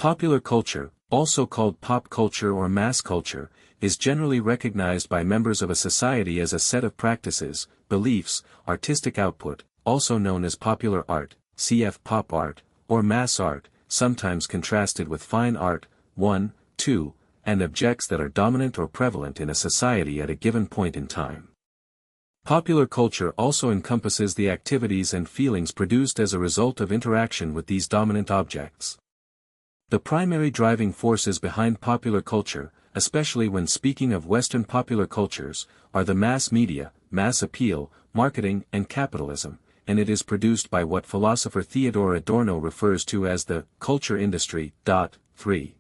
Popular culture, also called pop culture or mass culture, is generally recognized by members of a society as a set of practices, beliefs, artistic output, also known as popular art, cf. pop art, or mass art, sometimes contrasted with fine art, 1, 2, and objects that are dominant or prevalent in a society at a given point in time. Popular culture also encompasses the activities and feelings produced as a result of interaction with these dominant objects. The primary driving forces behind popular culture, especially when speaking of Western popular cultures, are the mass media, mass appeal, marketing, and capitalism, and it is produced by what philosopher Theodor Adorno refers to as the culture industry. 3.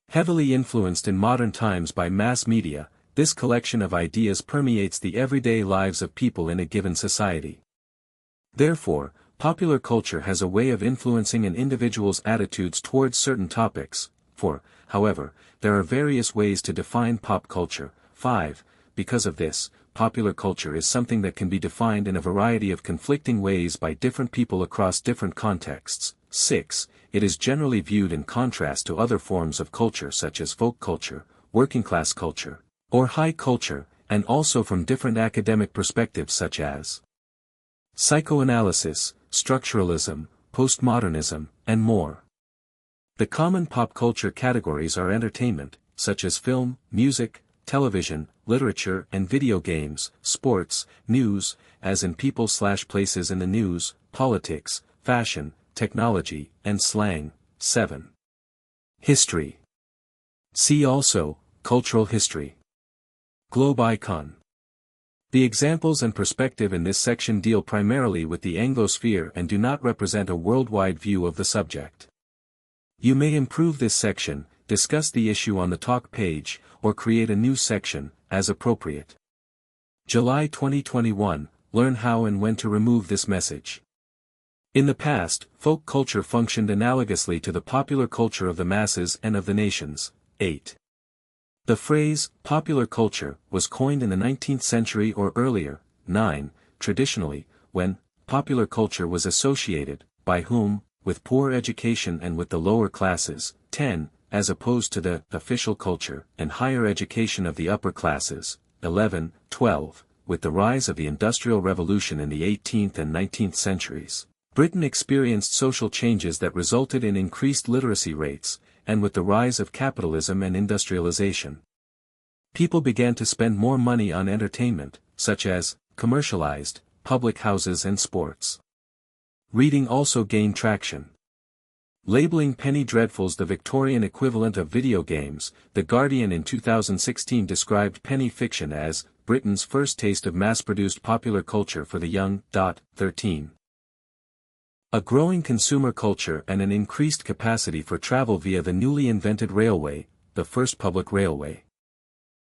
Heavily influenced in modern times by mass media, this collection of ideas permeates the everyday lives of people in a given society. Therefore, popular culture has a way of influencing an individual's attitudes towards certain topics. However, there are various ways to define pop culture. 5. Because of this, popular culture is something that can be defined in a variety of conflicting ways by different people across different contexts. 6. It is generally viewed in contrast to other forms of culture such as folk culture, working-class culture, or high culture, and also from different academic perspectives such as psychoanalysis, structuralism, postmodernism, and more. The common pop culture categories are entertainment, such as film, music, television, literature and video games, sports, news, as in people/places in the news, politics, fashion, technology, and slang. 7. History. See also, cultural history. Globe icon. The examples and perspective in this section deal primarily with the Anglosphere and do not represent a worldwide view of the subject. You may improve this section, discuss the issue on the talk page, or create a new section, as appropriate. July 2021, learn how and when to remove this message. In the past, folk culture functioned analogously to the popular culture of the masses and of the nations. 8. The phrase, popular culture, was coined in the 19th century or earlier. 9. Traditionally, when popular culture was associated, by whom, with poor education and with the lower classes. 10. As opposed to the official culture and higher education of the upper classes. 11. 12. With the rise of the Industrial Revolution in the 18th and 19th centuries, Britain experienced social changes that resulted in increased literacy rates, and with the rise of capitalism and industrialization, people began to spend more money on entertainment, such as commercialized, public houses and sports. Reading also gained traction. Labeling penny dreadfuls the Victorian equivalent of video games, The Guardian in 2016 described penny fiction as Britain's first taste of mass-produced popular culture for the young. 13. A growing consumer culture and an increased capacity for travel via the newly invented railway, the first public railway.